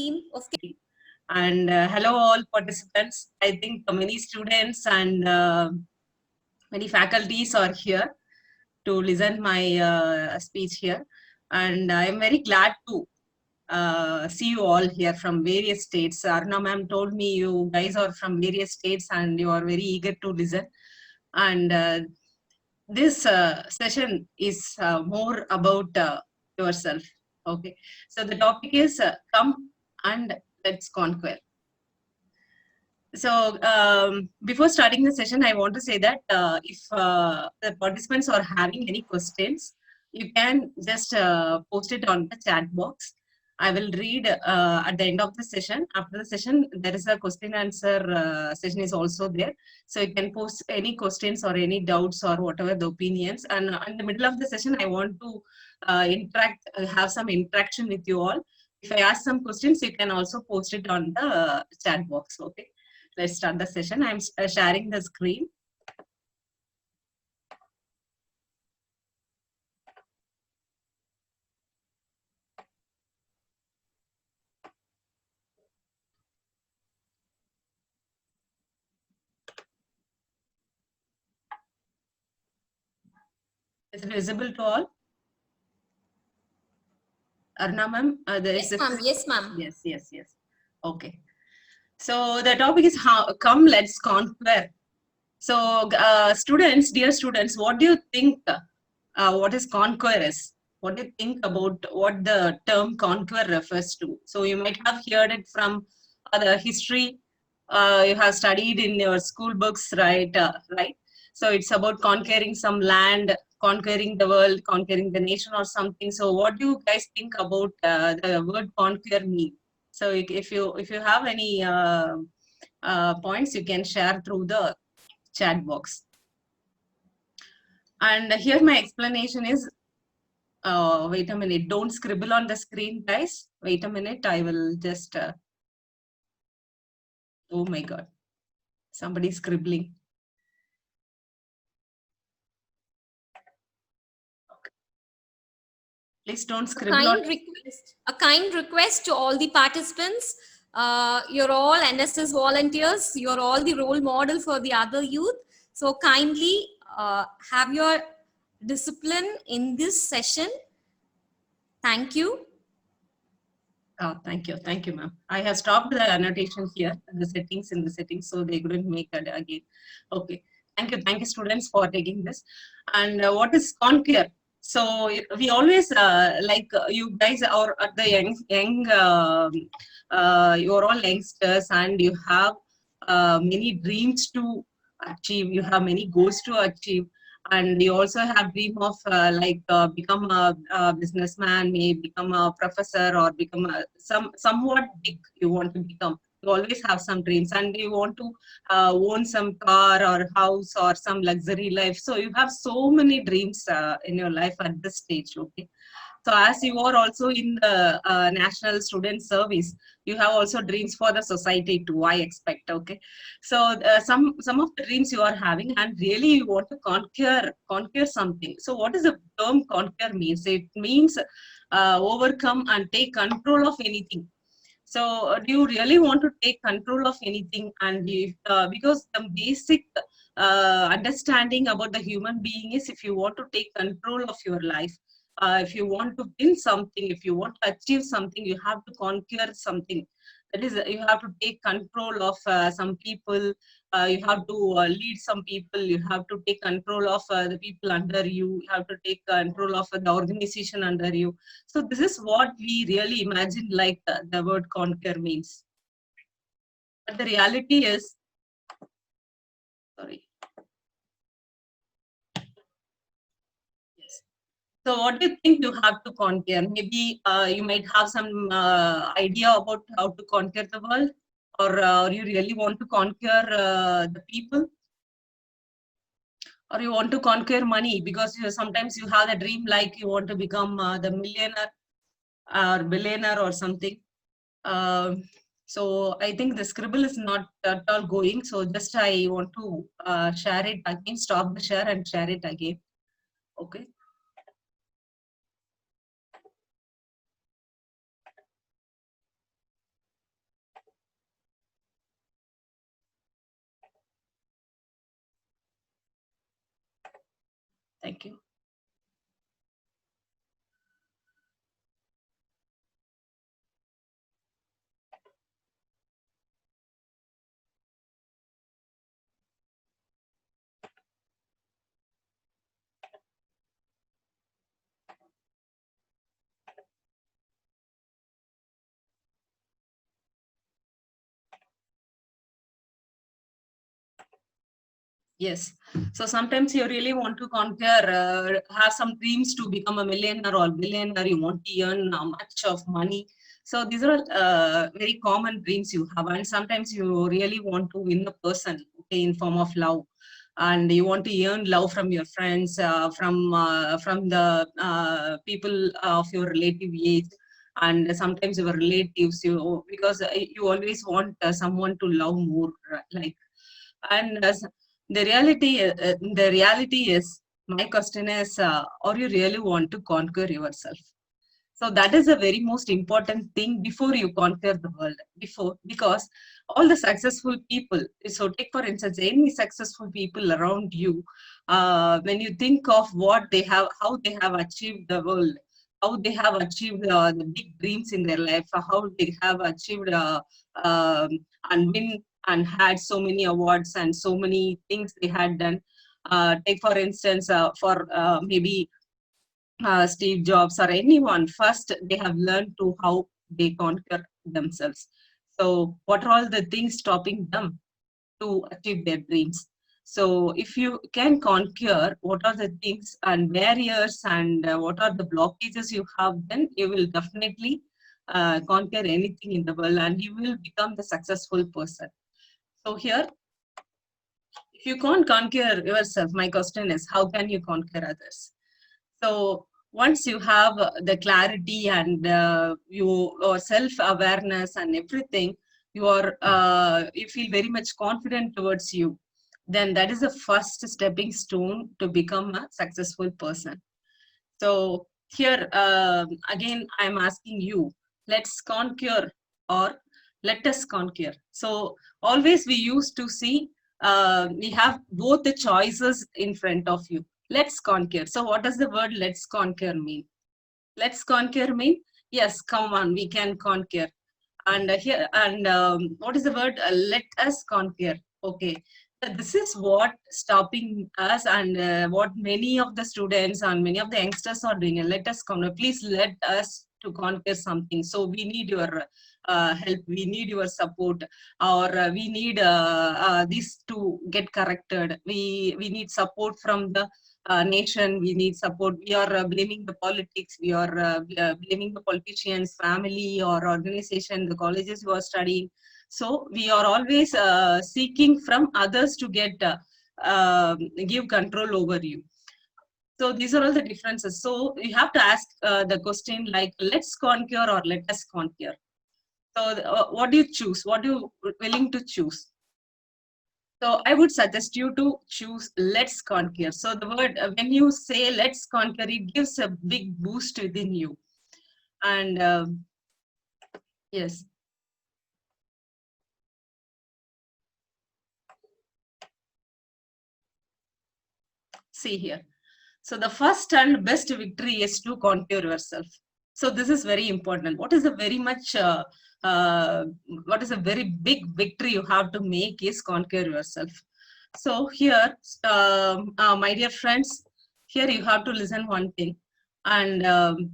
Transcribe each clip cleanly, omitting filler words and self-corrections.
team of and hello all participants. I think many students and many faculties are here to listen my speech here, and I am very glad to see you all here from various states. Arna ma'am told me you guys are from various states and you are very eager to listen. And this session is more about yourself. Okay, so the topic is come and let's conquer. So before starting the session, I want to say that if the participants are having any questions, you can just post it on the chat box. I will read at the end of the session. After the session, there is a question answer session is also there. So you can post any questions or any doubts or whatever the opinions. And in the middle of the session, I want to have some interaction with you all. If I ask some questions, you can also post it on the chat box. Okay. Let's start the session. I'm sharing the screen. Is it visible to all? Arna ma'am? Yes, ma'am. Yes, ma'am. Yes. Okay. So the topic is how come let's conquer. So students, dear students, what do you think? What is conquer is? What do you think about what the term conquer refers to? So you might have heard it from the history. You have studied in your school books, right? Right. So it's about conquering some land, conquering the world, conquering the nation, or something. So what do you guys think about the word conquer mean? So if you have any points, you can share through the chat box. And here my explanation is, wait a minute, don't scribble on the screen, guys. Wait a minute, I will just, oh my God, somebody's scribbling. Okay. Please don't scribble on. A kind request to all the participants. You're all NSS volunteers. You're all the role model for the other youth. So kindly have your discipline in this session. Thank you. Oh, thank you, ma'am. I have stopped the annotation here, the settings in the settings, so they couldn't make it again. Okay, thank you, students, for taking this. And what is conquer? So we always you guys are at the you're all youngsters, and you have many dreams to achieve. You have many goals to achieve, and you also have dream of become a businessman, may become a professor, or become somewhat big. You want to become. You always have some dreams, and you want to own some car or house or some luxury life. So you have so many dreams in your life at this stage. Okay. So as you are also in the National Student Service, you have also dreams for the society too, I expect. Okay. So some of the dreams you are having, and really you want to conquer something. So what does the term conquer means? It means overcome and take control of anything. So do you really want to take control of anything? And if, because the basic understanding about the human being is, if you want to take control of your life, if you want to win something, if you want to achieve something, you have to conquer something. That is, you have to take control of some people. You have to lead some people. You have to take control of the people under you. You have to take control of the organization under you. So this is what we really imagine like the word conquer means. But the reality is, sorry. Yes. So what do you think you have to conquer? Maybe you might have some idea about how to conquer the world, or you really want to conquer the people, or you want to conquer money, because sometimes you have a dream like you want to become the millionaire or billionaire or something. So I think the scribble is not at all going. So just I want to share it again, stop the share and share it again. Okay. Thank you. Yes. So sometimes you really want to conquer, have some dreams to become a millionaire or billionaire. You want to earn much of money. So these are very common dreams you have. And sometimes you really want to win a person, okay, in form of love. And you want to earn love from your friends, from the people of your relative age, and sometimes your relatives. Because you always want someone to love more, like. And the reality is, my question is, or you really want to conquer yourself? So that is the very most important thing before you conquer the world. Because all the successful people, so take for instance any successful people around you, when you think of what they have, how they have achieved the world, how they have achieved the big dreams in their life, how they have achieved um, and win and had so many awards and so many things they had done. Take for instance, for maybe Steve Jobs or anyone, first they have learned to how they conquer themselves. So what are all the things stopping them to achieve their dreams? So if you can conquer what are the things and barriers and what are the blockages you have, then you will definitely conquer anything in the world and you will become the successful person. So here, if you can't conquer yourself, my question is, how can you conquer others? So once you have the clarity and your self-awareness and everything, you feel very much confident towards you. Then that is the first stepping stone to become a successful person. So here again, I'm asking you, let's conquer or let us conquer. So always we used to see we have both the choices in front of you. Let's conquer. So what does the word let's conquer mean? Let's conquer mean, yes, come on, we can conquer. And here, and what is the word? Let us conquer. Okay. So this is what stopping us and what many of the students and many of the youngsters are doing. Let us conquer. Please let us to conquer something. So we need your help. We need your support, or we need this to get corrected. We need support from the nation. We need support. We are blaming the politics. We are blaming the politicians, family, or organization, the colleges you are studying. So we are always seeking from others to get give control over you. So these are all the differences. So you have to ask the question like, let's conquer or let us conquer. So what do you choose? What are you willing to choose? So I would suggest you to choose let's conquer. So the word, when you say let's conquer, it gives a big boost within you. And yes, see here. So the first and best victory is to conquer yourself. So this is very important. What is a very much, what is a very big victory you have to make is conquer yourself. So here, my dear friends, here you have to listen one thing. And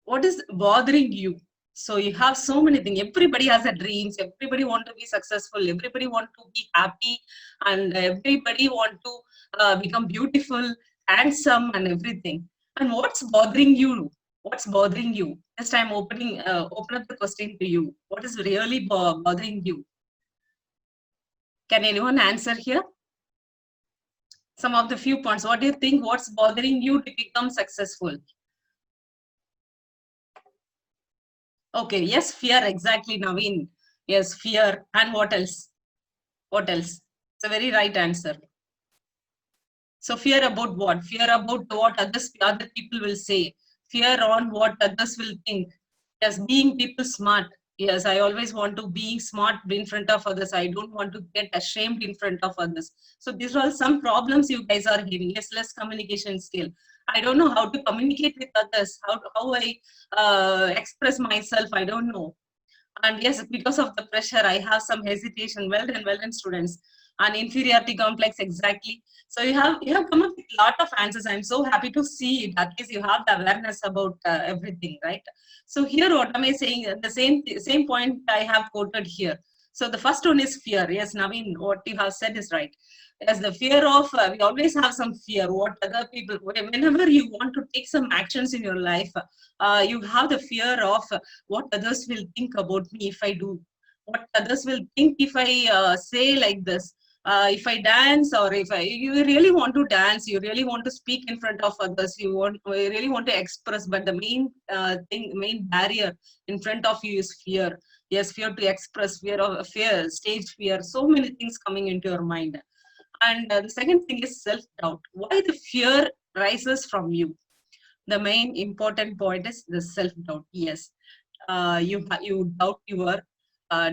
what is bothering you? So you have so many things. Everybody has a dreams. Everybody want to be successful. Everybody want to be happy, and everybody want to become beautiful, handsome, and everything. And what's bothering you? What's bothering you? Just I'm open up the question to you. What is really bothering you? Can anyone answer here? Some of the few points. What do you think? What's bothering you to become successful? Okay, yes, fear, exactly, Naveen. Yes, fear. And what else? What else? It's a very right answer. So fear about what? Fear about what other people will say. Fear on what others will think. Yes, being people smart. Yes, I always want to be smart in front of others. I don't want to get ashamed in front of others. So these are some problems you guys are having. Yes, less communication skill. I don't know how to communicate with others. How I express myself. I don't know. And yes, because of the pressure, I have some hesitation. Well done, students. And inferiority complex, exactly. So you have come up with a lot of answers. I'm so happy to see it. At least you have the awareness about everything, right? So here, what am I saying? The same point I have quoted here. So the first one is fear. Yes, Naveen, what you have said is right. Yes, the fear of we always have some fear. What other people, whenever you want to take some actions in your life, you have the fear of what others will think about me if I do, what others will think if I say like this, if I dance, or if you really want to dance, you really want to speak in front of others, you really want to express, but the main barrier in front of you is fear. Yes, fear to express, fear, stage fear, so many things coming into your mind. And the second thing is self doubt. Why the fear rises from you? The main important point is the self doubt. Yes, you doubt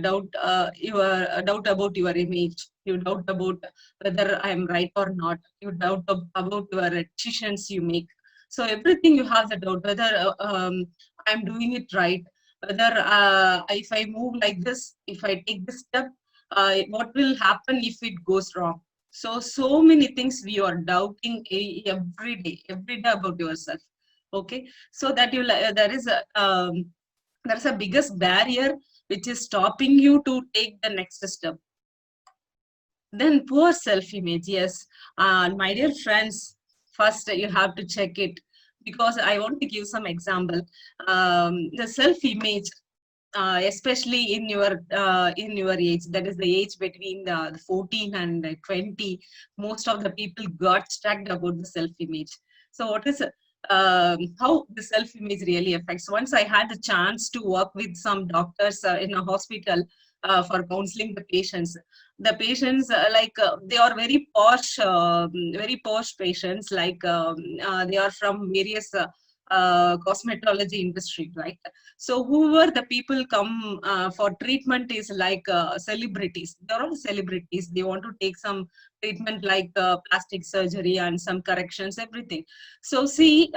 doubt about your image. You doubt about whether I am right or not. You doubt about your decisions you make. So everything you have the doubt whether I'm doing it right, whether if I move like this, if I take this step, what will happen if it goes wrong. So many things we are doubting every day about yourself. Okay, so that there is a biggest barrier which is stopping you to take the next step. Then poor self-image. Yes, my dear friends, first you have to check it, because I want to give some example. The self-image, especially in your age, that is the age between the 14 and 20, most of the people got stuck about the self-image. So what is how the self-image really affects? Once I had the chance to work with some doctors in a hospital for counseling the patients. The patients they are very posh patients, they are from various cosmetology industry, right? So whoever the people come for treatment is like celebrities. They're all celebrities. They want to take some treatment like plastic surgery and some corrections, everything. So see,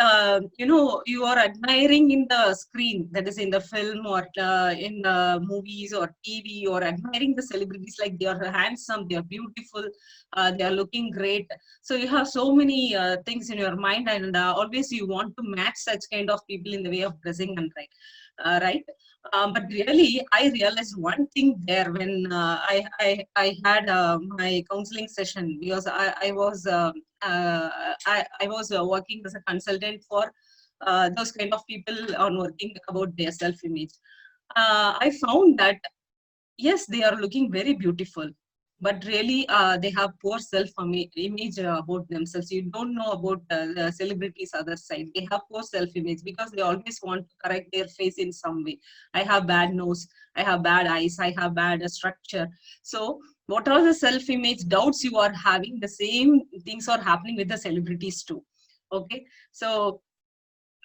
you are admiring in the screen, that is in the film or in the movies or TV, or admiring the celebrities like they are handsome, they are beautiful, they are looking great. So you have so many things in your mind, and always you want to match such kind of people in the way of dressing and right. But really, I realized one thing there when I had my counseling session, because I was working as a consultant for those kind of people on working about their self-image. I found that yes, they are looking very beautiful, but really they have poor self-image about themselves. You don't know about the celebrities' other side. They have poor self-image because they always want to correct their face in some way. I have bad nose, I have bad eyes, I have bad structure. So what are the self-image doubts you are having? The same things are happening with the celebrities too. Okay, so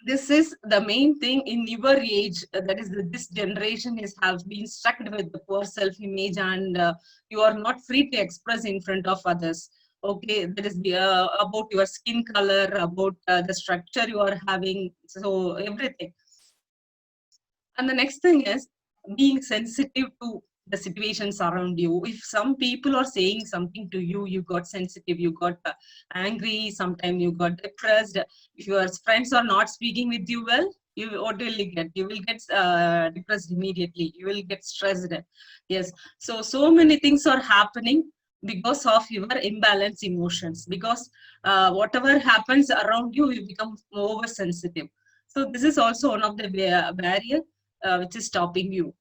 this is the main thing in your age, that is this generation is have been stuck with the poor self-image, and you are not free to express in front of others. Okay, that is about your skin color, about the structure you are having, so everything. And the next thing is being sensitive to the situations around you. If some people are saying something to you, you got sensitive, you got angry, sometimes you got depressed. If your friends are not speaking with you well, what will you get? You will get depressed immediately. You will get stressed. Yes. So many things are happening because of your imbalanced emotions. Because whatever happens around you, you become oversensitive. So this is also one of the barrier which is stopping you.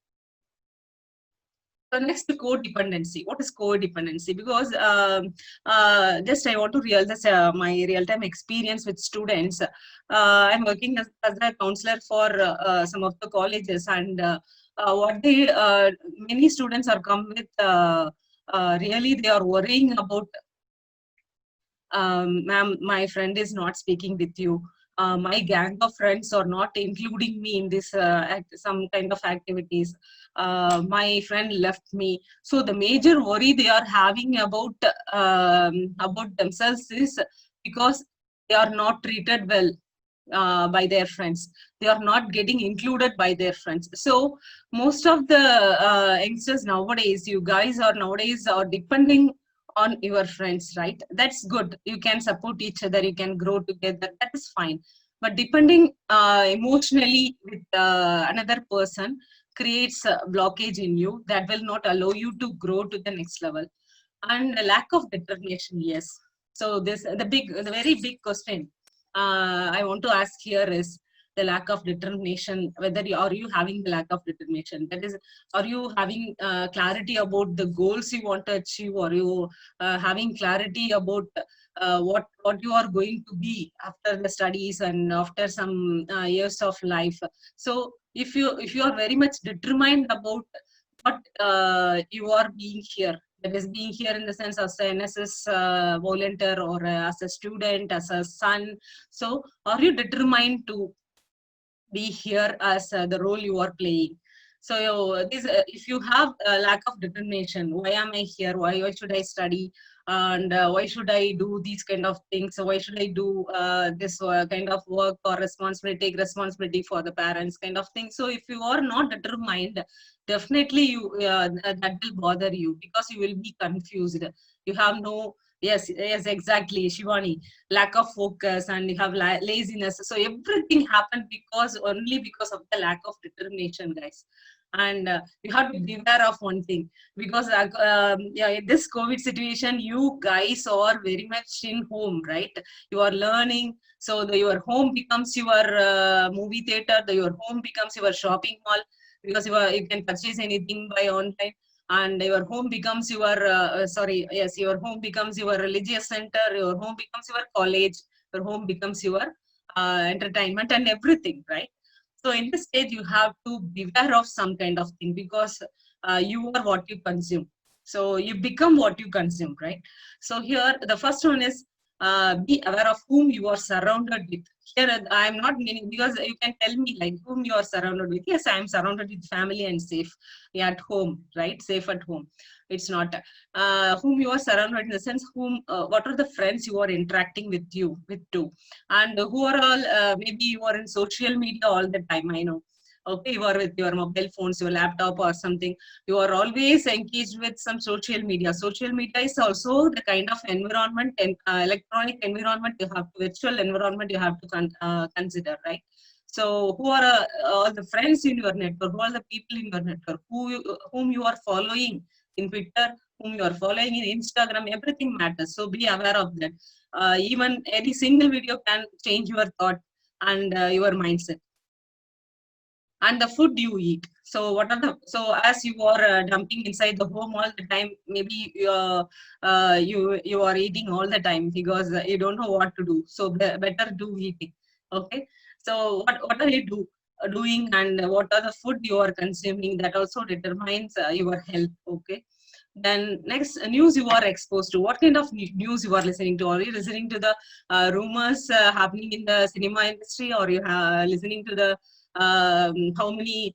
So next, codependency. What is codependency? Because just I want to realize my real-time experience with students. I'm working as a counselor for some of the colleges, and what they many students are come with. Really, they are worrying about, ma'am, my friend is not speaking with you. my gang of friends are not including me in this some kind of activities. My friend left me. So the major worry they are having about themselves is because they are not treated well by their friends. They are not getting included by their friends. So most of the youngsters nowadays, you guys are nowadays are depending on your friends, right? That's good. You can support each other. You can grow together. That is fine. But depending emotionally with another person creates a blockage in you that will not allow you to grow to the next level. And a lack of determination, yes. So this the very big question I want to ask here is the lack of determination. Whether are you having the lack of determination? That is, are you having clarity about the goals you want to achieve? Or you having clarity about what you are going to be after the studies and after some years of life? So if you are very much determined about what you are being here, that is being here in the sense as an NSS volunteer or as a student, as a son. So, are you determined to be here as the role you are playing? So, if you have a lack of determination, why am I here? Why should I study? And why should I do these kind of things? So why should I do this kind of work or responsibility, take responsibility for the parents kind of thing? So if you are not determined, definitely that will bother you because you will be confused. You have no, yes, exactly, Shivani, lack of focus, and you have laziness. So everything happened only because of the lack of determination, guys. And you have to be aware of one thing, because yeah, in this COVID situation, you guys are very much in home, right? You are learning, so your home becomes your movie theater. Your home becomes your shopping mall, because you can purchase anything by online. And your home becomes your home becomes your religious center. Your home becomes your college. Your home becomes your entertainment and everything, right? So in this stage, you have to beware of some kind of thing, because you are what you consume. So you become what you consume, right? So here, the first one is be aware of whom you are surrounded with. Here, I am not meaning, because you can tell me like whom you are surrounded with. Yes, I am surrounded with family and safe, yeah, at home, right? Safe at home. It's not whom you are surrounded in the sense what are the friends you are interacting with too, and who are all maybe you are in social media all the time. I know, okay, you are with your mobile phones, your laptop or something. You are always engaged with some social media. Social media is also the kind of environment and electronic environment you have to, virtual environment you have to consider, right? So who are all the friends in your network, who are the people in your network, whom you are following in Twitter, whom you are following in Instagram, everything matters. So be aware of that. Even any single video can change your thought and your mindset. And the food you eat. So what are the, so as you are dumping inside the home all the time, maybe you are eating all the time because you don't know what to do. So better do eating. Okay. So what are you doing, and what are the food you are consuming, that also determines your health. Okay. Then next, news you are exposed to. What kind of news you are listening to? Are you listening to the rumors happening in the cinema industry, or you are listening to the how many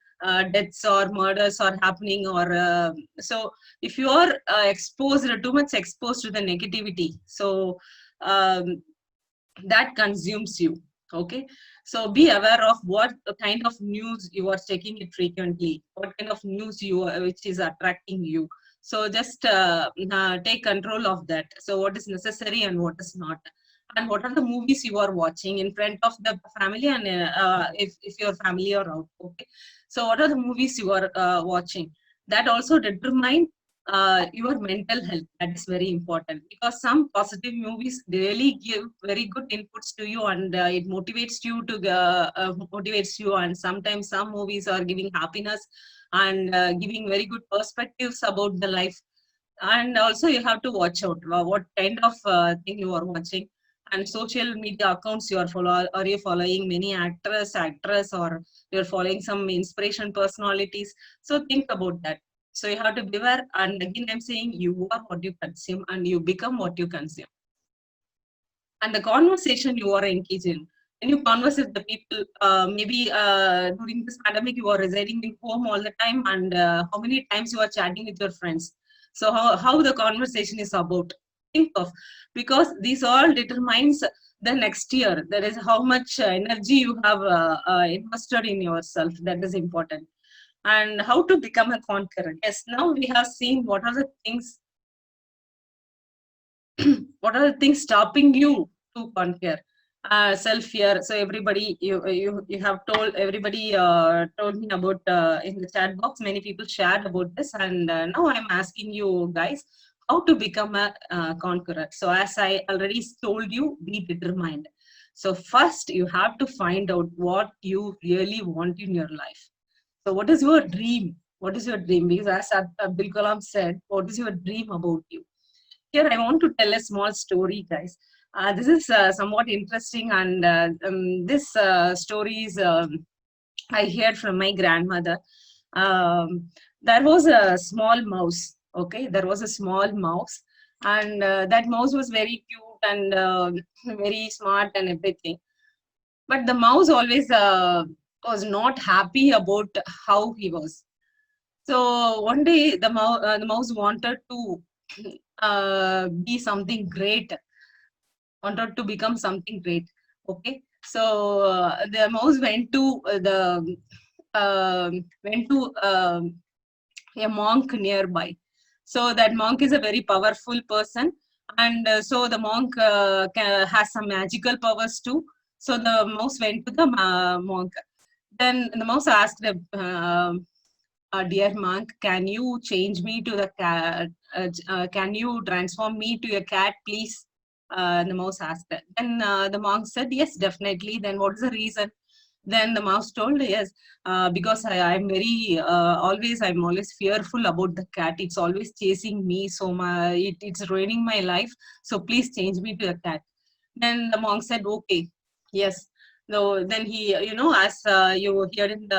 deaths or murders are happening? Or so if you are exposed, too much exposed to the negativity, so um, that consumes you. Okay, so be aware of what kind of news you are checking it frequently, what kind of news you are, which is attracting you. So just take control of that. So what is necessary and what is not, and what are the movies you are watching in front of the family, and if your family are out. Okay, so what are the movies you are watching, that also determine your mental health. That is very important, because some positive movies really give very good inputs to you, and it motivates you to motivates you. And sometimes some movies are giving happiness and giving very good perspectives about the life. And also you have to watch out what kind of thing you are watching, and social media accounts you are follow. Are you following many actress, or you're following some inspiration personalities? So think about that. So you have to beware. And again, I'm saying you are what you consume, and you become what you consume. And the conversation you are engaged in. when you converse with the people, maybe during this pandemic you are residing in home all the time, and how many times you are chatting with your friends. So how the conversation is about. Think of, because these all determines the next year. That is how much energy you have invested in yourself. That is important. And how to become a conqueror. Yes, now we have seen what are the things what are the things stopping you to conquer. Self fear. So everybody, you have told, everybody told me about in the chat box. Many people shared about this, and now I'm asking you guys how to become a conqueror. So as I already told you, be determined. So first you have to find out what you really want in your life. So what is your dream? What is your dream? Because as Abdul Kalam said, what is your dream about you? Here I want to tell a small story, guys. This is somewhat interesting, and this story is I heard from my grandmother. There was a small mouse. Okay, there was a small mouse, and that mouse was very cute and very smart and everything. But the mouse always was not happy about how he was. So one day the mouse wanted to be something great, wanted to become something great. Okay, so the mouse went to a monk nearby. So that monk is a very powerful person, and so the monk has some magical powers too. So the mouse went to the monk. Then the mouse asked dear monk, can you change me to the cat? Can you transform me to a cat, please? The mouse asked. Then the monk said, yes, definitely. Then what is the reason? Then the mouse told, yes, because I'm very, I'm always fearful about the cat. It's always chasing me. So it's ruining my life. So please change me to a cat. Then the monk said, okay, yes. So then he, as you hear in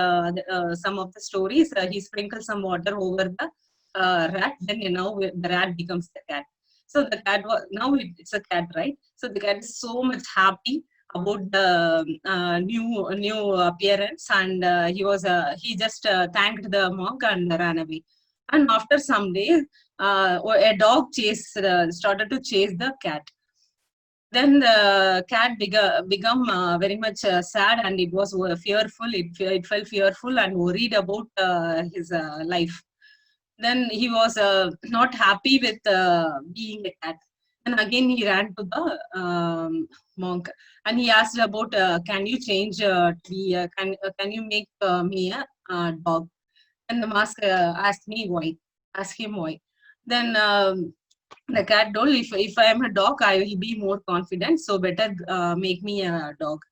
some of the stories, he sprinkles some water over the rat. Then the rat becomes the cat. So the cat was now it's a cat, right? So the cat is so much happy about the new appearance, and he just thanked the monk and ran away. And after some days, a dog started to chase the cat. Then the cat become very much sad, and it was fearful. It felt fearful and worried about his life. Then he was not happy with being a cat. And again he ran to the monk, and he asked about, can you change to be can you make me a dog? And the mask asked me why. Ask him why. Then the cat told, if I am a dog, I will be more confident. So better make me a dog.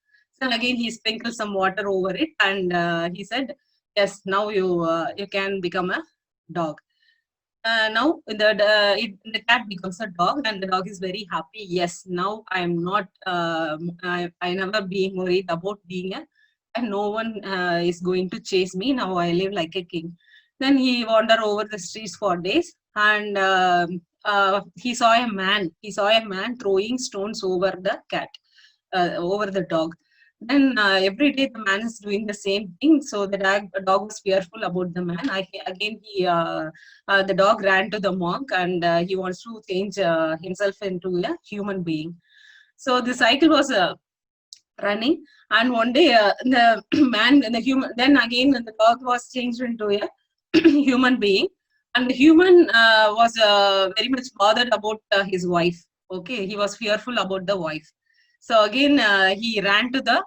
So again, he sprinkled some water over it, and he said, yes, now you can become a dog. Now the cat becomes a dog, and the dog is very happy. Yes, now I am not. I never being worried about being a, and no one is going to chase me. Now I live like a king. Then he wandered over the streets for days, and he saw a man. He saw a man throwing stones over the cat, over the dog. Then every day the man is doing the same thing. So the dog was fearful about the man. The dog ran to the monk, and he wants to change himself into a human being. So the cycle was running, and one day the man and the human, then again the dog was changed into a human being, and the human was very much bothered about his wife. Okay, he was fearful about the wife. So again he ran to the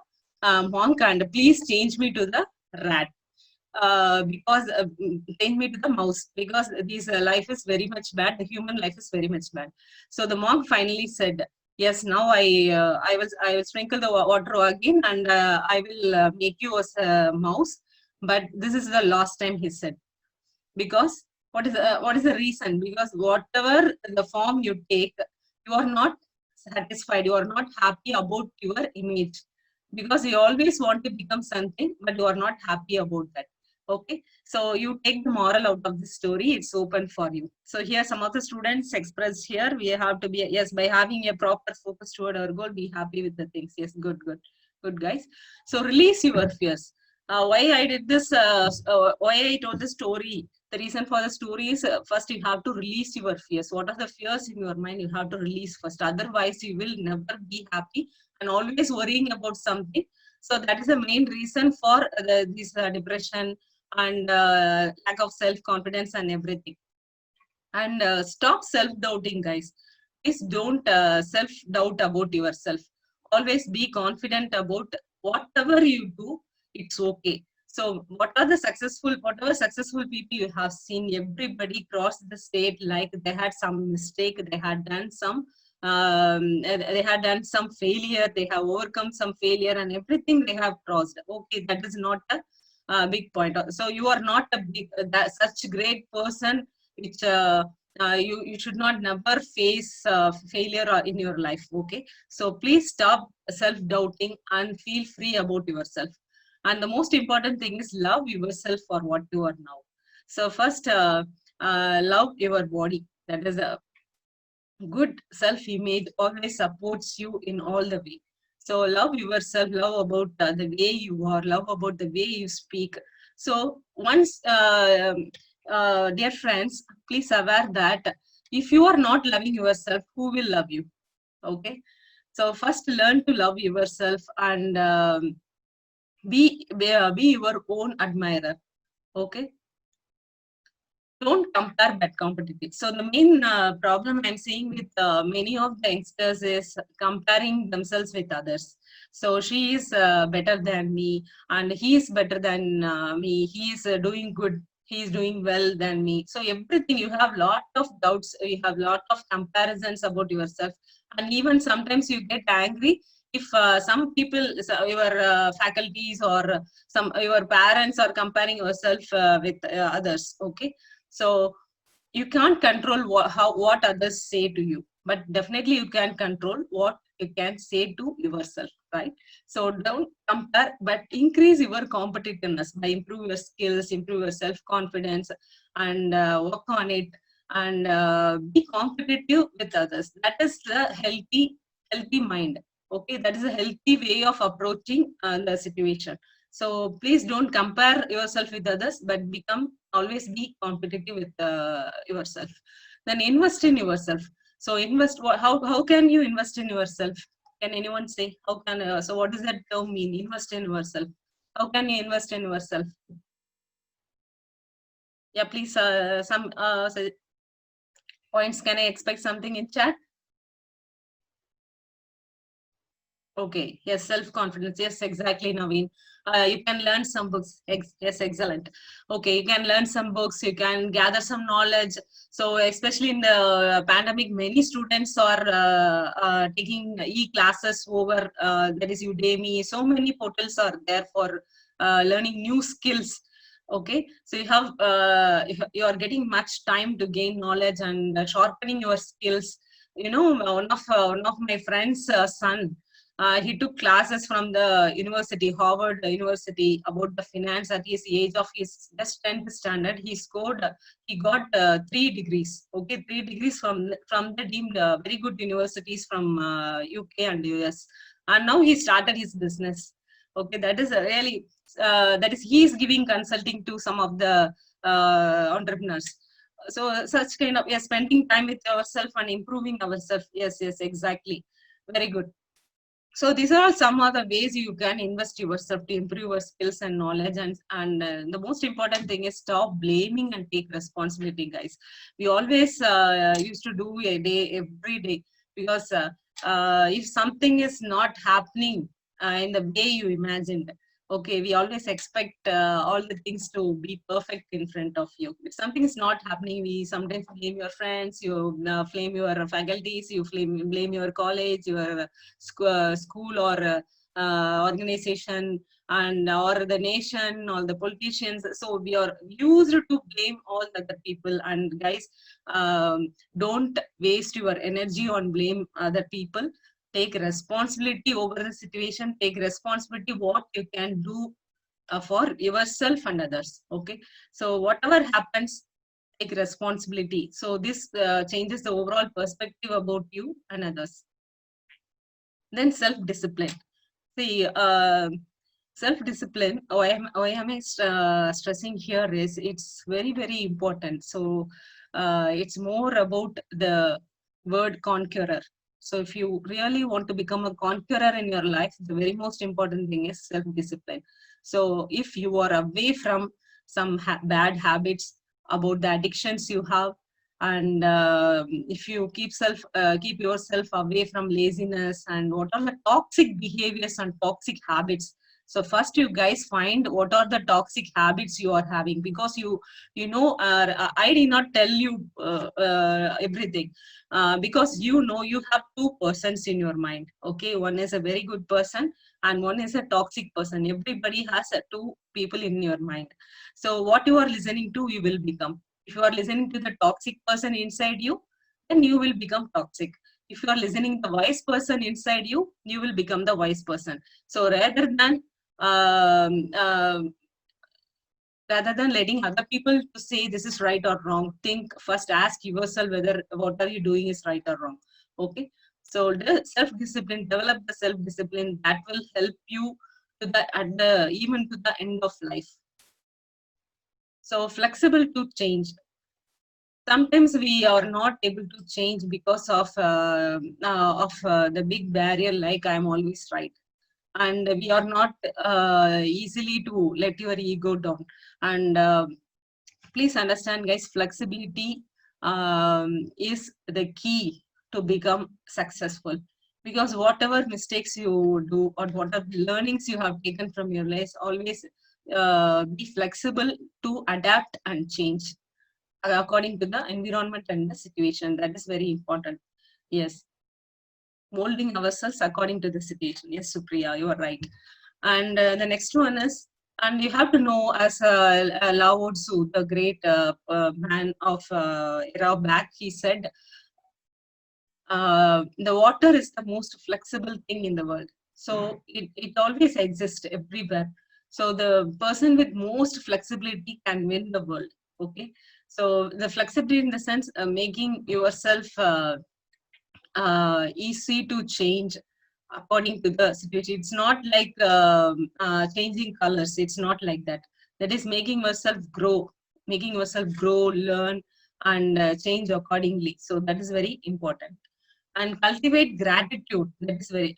monk and, please change me to the rat, because change me to the mouse, because this life is very much bad, the human life is very much bad. So the monk finally said, yes, now I will sprinkle the water again, and I will make you as a mouse, but this is the last time, he said. Because what is the reason? Because whatever the form you take, you are not satisfied, you are not happy about your image, because you always want to become something, but you are not happy about that. Okay, so you take the moral out of the story, it's open for you. So here some of the students expressed here, we have to be, yes, by having a proper focus toward our goal, be happy with the things. Yes, good. Good, guys. So release your fears. Why I did this, why I told the story. The reason for the story is, first you have to release your fears. What are the fears in your mind? You have to release first. Otherwise, you will never be happy and always worrying about something. So that is the main reason for this depression and lack of self-confidence and everything. And stop self-doubting, guys. Please don't self-doubt about yourself. Always be confident about whatever you do. It's okay. So whatever successful people you have seen, everybody crossed the state, like they had some mistake, they had done some failure, they have overcome some failure, and everything they have crossed. Okay, that is not a big point. So you are not a big such great person which you should not never face failure in your life. Okay, so please stop self-doubting and feel free about yourself. And the most important thing is love yourself for what you are now. So first, love your body. That is a good self-image always supports you in all the way. So love yourself, love about the way you are, love about the way you speak. So once, dear friends, please aware that if you are not loving yourself, who will love you? Okay. So first learn to love yourself and be your own admirer. Okay. Don't compare but competitive. So the main problem I'm seeing with many of the youngsters is comparing themselves with others. So she is better than me, and he is better than me. He is doing good. He is doing well than me. So everything, you have lot of doubts. You have lot of comparisons about yourself, and even sometimes you get angry if some people, so your faculties or some your parents are comparing yourself with others. Okay, so you can't control what others say to you, but definitely you can control what you can say to yourself, right? So don't compare, but increase your competitiveness by improve your skills, improve your self confidence, and work on it, and be competitive with others. That is the healthy mind. Okay, that is a healthy way of approaching the situation. So please don't compare yourself with others, but always be competitive with yourself. Then invest in yourself. So invest. How can you invest in yourself? Can anyone say how can? So what does that term mean? Invest in yourself. How can you invest in yourself? Yeah, please. Some points. Can I expect something in chat? Okay, yes, self-confidence. Yes, exactly, Naveen. You can learn some books. Yes, excellent. Okay, you can learn some books. You can gather some knowledge. So, especially in the pandemic, many students are taking e-classes over. There is Udemy. So many portals are there for learning new skills. Okay, so if you are getting much time to gain knowledge and sharpening your skills. You know, one of my friends' son, he took classes from the university, Harvard University, about the finance at his age of his just 10th standard. He got 3 degrees. Okay, 3 degrees from the deemed very good universities from UK and US. And now he started his business. Okay, that is a really, that is, he is giving consulting to some of the entrepreneurs. So such kind of, yes, spending time with ourselves and improving ourselves. Yes, yes, exactly. Very good. So these are some of the ways you can invest yourself to improve your skills and knowledge. And the most important thing is stop blaming and take responsibility, guys. We always used to do a day every day, because if something is not happening in the way you imagined, okay, we always expect all the things to be perfect in front of you. If something is not happening, we sometimes blame your friends, you blame your faculties, you blame your college, your school or organization, and or the nation or the politicians. So we are used to blame all the other people. And guys, don't waste your energy on blame other people. Take responsibility over the situation. Take responsibility what you can do for yourself and others. Okay, so whatever happens, take responsibility. So this changes the overall perspective about you and others. Then self-discipline. See, self-discipline, why am I stressing here is it's very, very important. So it's more about the word conqueror. So if you really want to become a conqueror in your life, the very most important thing is self-discipline. So if you are away from some bad habits, about the addictions you have, and if you keep yourself away from laziness and what are the toxic behaviors and toxic habits. So first you guys find what are the toxic habits you are having, because I did not tell you everything, because you have two persons in your mind. Okay, one is a very good person and one is a toxic person. Everybody has two people in your mind. So what you are listening to, you will become. If you are listening to the toxic person inside you, then you will become toxic. If you are listening to the wise person inside you, you will become the wise person. So um, um, rather than letting other people to say this is right or wrong, think first, ask yourself whether what are you doing is right or wrong. Okay. So the self-discipline, develop the self-discipline that will help you to the at the even to the end of life. So flexible to change. Sometimes we are not able to change because of the big barrier, like I'm always right, and we are not easily to let your ego down. And please understand, guys, flexibility is the key to become successful, because whatever mistakes you do or whatever learnings you have taken from your life, always be flexible to adapt and change according to the environment and the situation. That is very important. Yes, molding ourselves according to the situation. Yes, Supriya, you are right. And the next one is, and you have to know, as Lao Tzu, the great man of era back, he said, the water is the most flexible thing in the world. So it always exists everywhere. So the person with most flexibility can win the world. Okay. So the flexibility in the sense, making yourself easy to change according to the situation. It's not like changing colors. It's not like that. That is making yourself grow, learn, and change accordingly. So that is very important. And cultivate gratitude. That is very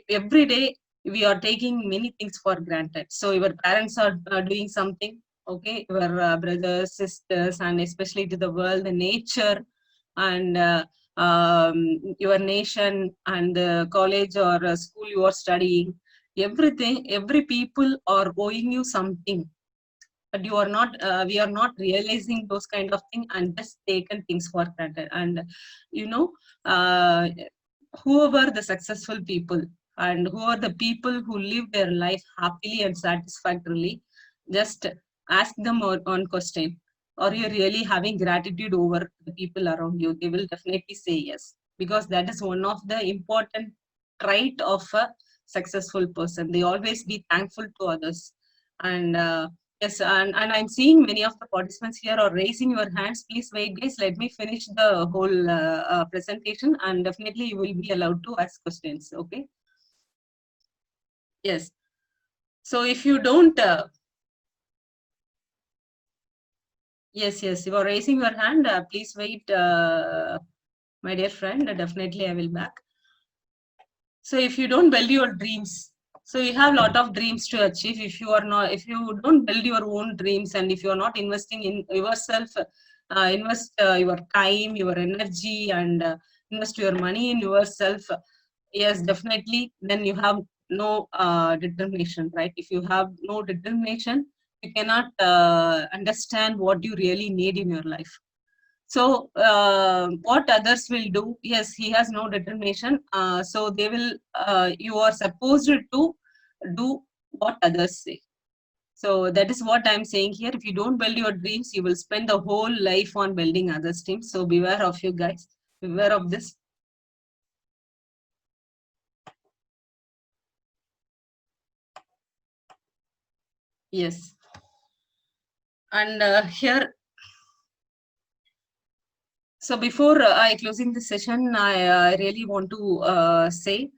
every day we are taking many things for granted. So your parents are doing something. Okay, your brothers, sisters, and especially to the world, the nature, and your nation, and the college or school you are studying, everything, every people are owing you something, but you are not we are not realizing those kind of thing and just taken things for granted. And you know uh, whoever the successful people and who are the people who live their life happily and satisfactorily, just ask them on question, are you really having gratitude over the people around you? They will definitely say yes, because that is one of the important trait of a successful person. They always be thankful to others. And yes, and I'm seeing many of the participants here are raising your hands. Please wait, guys. Let me finish the whole presentation, and definitely you will be allowed to ask questions. Okay. Yes. So if you don't, yes, you are raising your hand. Please wait, my dear friend. Definitely, I will back. So if you don't build your dreams, so you have a lot of dreams to achieve. If you don't build your own dreams, and if you are not investing in yourself, invest your time, your energy, and invest your money in yourself, yes, definitely, then you have no determination, right? If you have no determination, you cannot understand what you really need in your life. So what others will do, yes, he has no determination. So they will, you are supposed to do what others say. So that is what I'm saying here. If you don't build your dreams, you will spend the whole life on building others' dreams. So beware of you guys. Beware of this. Yes. And here, so before I closing the session, I really want to say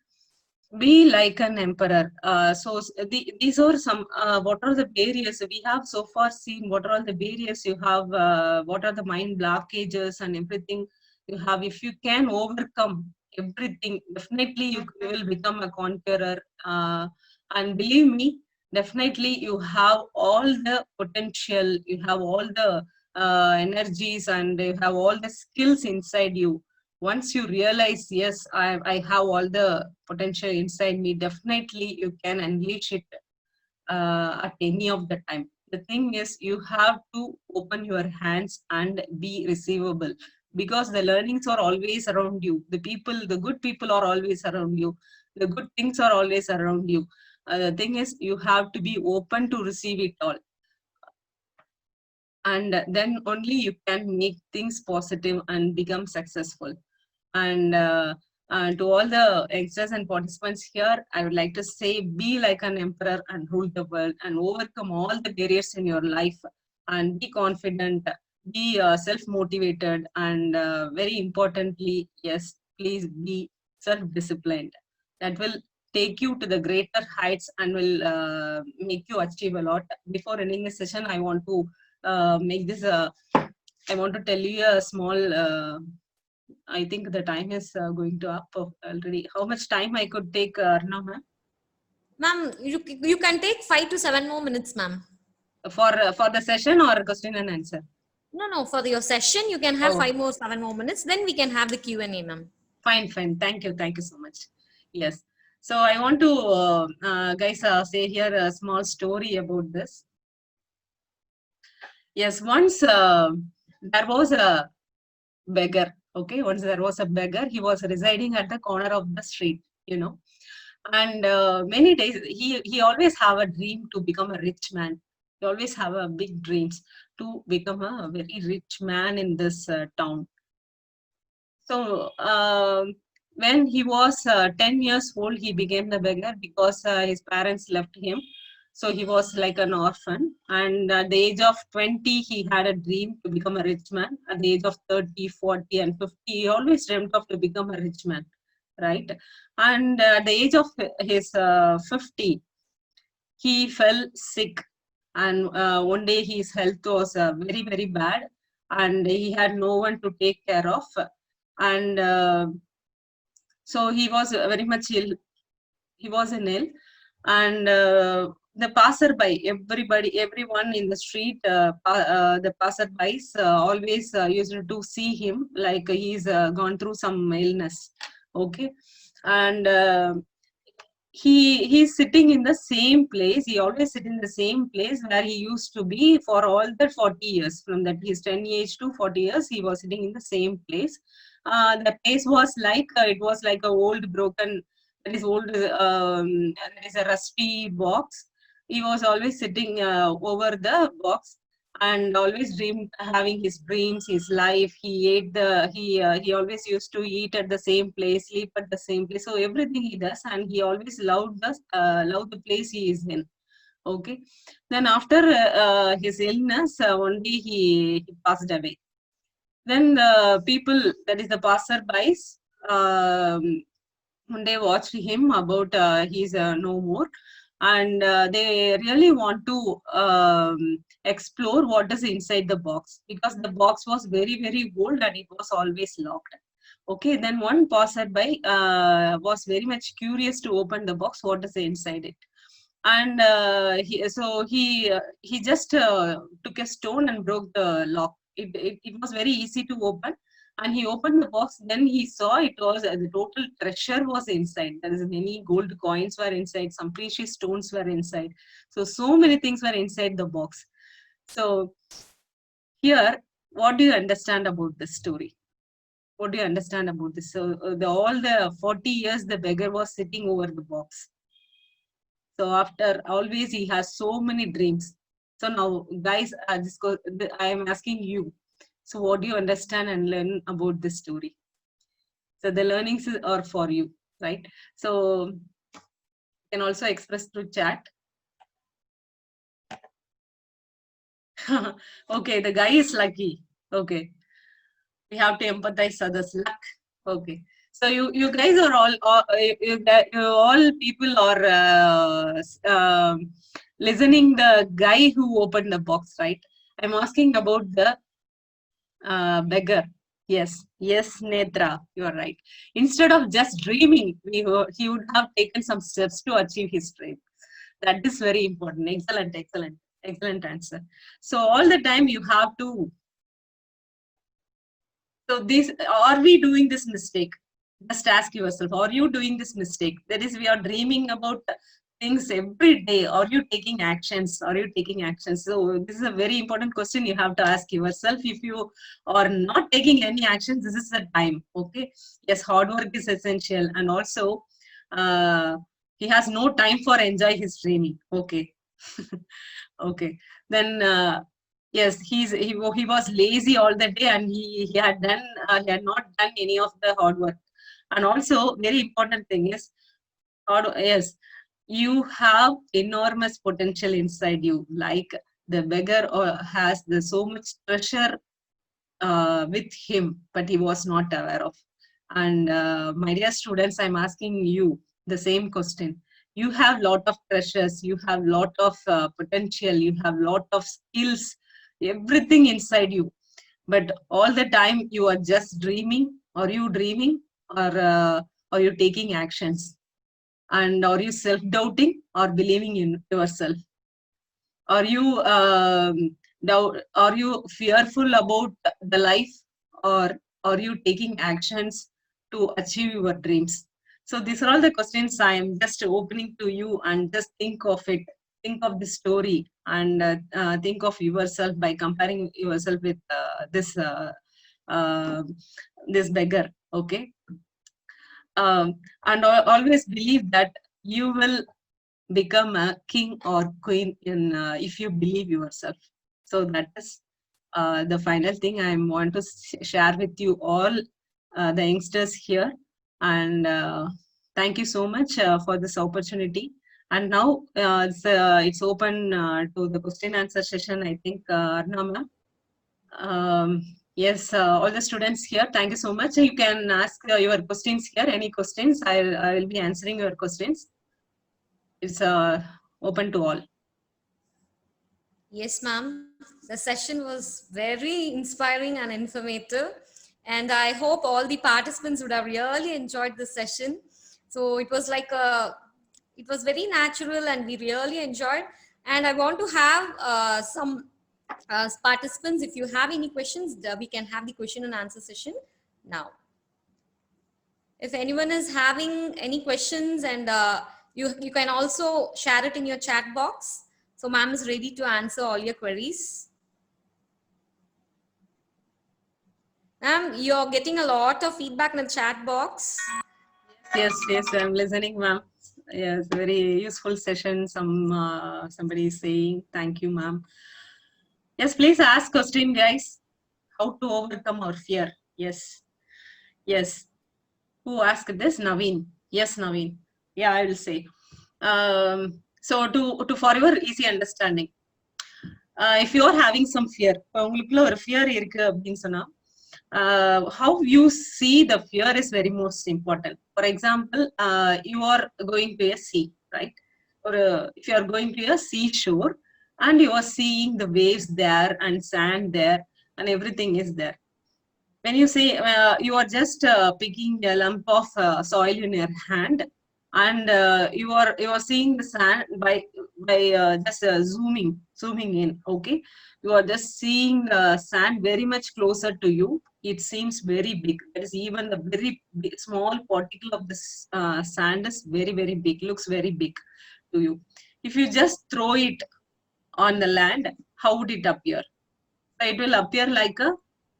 Be like an emperor. These are some, what are the barriers we have so far seen? What are all the barriers you have? What are the mind blockages and everything you have? If you can overcome everything, definitely you will become a conqueror. And believe me, definitely you have all the potential, you have all the energies, and you have all the skills inside you. Once you realize, yes, I have all the potential inside me, definitely you can unleash it at any of the time. The thing is, you have to open your hands and be receivable, because the learnings are always around you. The people, the good people are always around you. The good things are always around you. The thing is, you have to be open to receive it all, and then only you can make things positive and become successful. And to all the youngsters and participants here, I would like to say, be like an emperor and rule the world and overcome all the barriers in your life, and be confident, be self-motivated, and very importantly, yes, please be self-disciplined. That will take you to the greater heights and will make you achieve a lot. Before ending the session, I want to make this I want to tell you a small I think the time is going to up already. How much time I could take, Arna, ma'am? Ma'am, you can take 5 to 7 more minutes, ma'am. For the session or question and answer? No, no, for your session, you can have Oh, 7 more minutes. Then we can have the Q&A, ma'am. fine, fine. Thank you so much. Yes. So I want to, guys, say here a small story about this. Yes, once there was a beggar. Okay, once there was a beggar. He was residing at the corner of the street. And many days he always have a dream to become a rich man. He always have a big dreams to become a very rich man in this town. So when he was 10 years old, he became the beggar because his parents left him. So he was like an orphan. And at the age of 20, he had a dream to become a rich man. At the age of 30, 40, and 50, he always dreamt of to become a rich man, right? And at the age of his 50, he fell sick. And one day his health was very, very bad, and he had no one to take care of. And so he was very much ill. He was in ill. And the passerby, everyone in the street, the passerbys always used to see him like he's gone through some illness. Okay. And he's sitting in the same place. He always sit in the same place where he used to be for all the 40 years. From that his 10 age to 40 years, he was sitting in the same place. The place was like it was like a old broken, that is old, there is a rusty box. He was always sitting over the box, and always dreamed having his dreams, his life. He ate the he always used to eat at the same place, sleep at the same place. So everything he does, and he always loved the place he is in. Okay. Then after his illness, one day he passed away. Then the people, that is the passerbys, one day watched him about he's no more, and they really want to explore what is inside the box, because the box was very, very old and it was always locked. Okay, then one passerby was very much curious to open the box, what is inside it. And he just took a stone and broke the lock. It was very easy to open, and he opened the box. Then he saw it was the total treasure was inside. There is many gold coins were inside, some precious stones were inside. So many things were inside the box. So here, what do you understand about this story? What do you understand about this? So all the 40 years, the beggar was sitting over the box. So after always he has so many dreams. So now, guys, I am asking you. So what do you understand and learn about this story? So the learnings are for you, right? So you can also express through chat. Okay, the guy is lucky. Okay, we have to empathize others' luck. Okay, So you guys are you all people are listening the guy who opened the box, right? I'm asking about the beggar. Yes, yes, Netra, you are right. Instead of just dreaming, he would have taken some steps to achieve his dream. That is very important. Excellent, excellent, excellent answer. So all the time you have to. So this, are we doing this mistake? Just ask yourself, are you doing this mistake? That is, we are dreaming about things every day. Are you taking actions? Are you taking actions? So this is a very important question you have to ask yourself. If you are not taking any actions, this is the time. Okay. Yes, hard work is essential. And also, he has no time for enjoy his dreaming. Okay. Okay. Then yes, he was lazy all the day, and he had not done any of the hard work. And also, very important thing is, yes, you have enormous potential inside you. Like the beggar has the so much treasure with him, but he was not aware of. And my dear students, I'm asking you the same question. You have lot of treasures, you have lot of potential, you have lot of skills, everything inside you. But all the time you are just dreaming. Are you dreaming, or are you taking actions? And are you self-doubting or believing in yourself? Are you are you fearful about the life, or are you taking actions to achieve your dreams? So these are all the questions I am just opening to you, and just think of it. Think of the story, and think of yourself by comparing yourself with uh, this beggar. Okay. And always believe that you will become a king or queen in if you believe yourself. So that is the final thing I want to share with you all, the youngsters here. And thank you so much for this opportunity. And now it's open to the question answer session. I think Arna ma'am. Yes, all the students here, thank you so much. You can ask your questions here. Any questions? I will be answering your questions. It's open to all. Yes, ma'am. The session was very inspiring and informative. And I hope all the participants would have really enjoyed the session. So it was like it was very natural and we really enjoyed. And I want to have some participants, if you have any questions, we can have the question and answer session now. If anyone is having any questions, and you can also share it in your chat box. So ma'am is ready to answer all your queries. Ma'am, you're getting a lot of feedback in the chat box. Yes, yes, I'm listening, ma'am. Yes, very useful session. Somebody is saying thank you, ma'am. Yes, please ask question, guys. How to overcome our fear? Yes, yes. Who asked this? Naveen. Yes, Naveen. Yeah, I will say. So to for your easy understanding, if you are having some fear, உங்களுக்குள்ள ஒரு fear இருக்கு அப்படின்னு சொன்னா, how you see the fear is very most important. For example, you are going to a sea, right? Or if you are going to a seashore and you are seeing the waves there and sand there and everything is there. When you say you are just picking a lump of soil in your hand, and you are seeing the sand by just zooming in. Okay, you are just seeing the sand very much closer to you. It seems very big. That is, even the very big, small particle of this sand is very very big, looks very big to you. If you just throw it on the land, how would it appear? So it will appear like a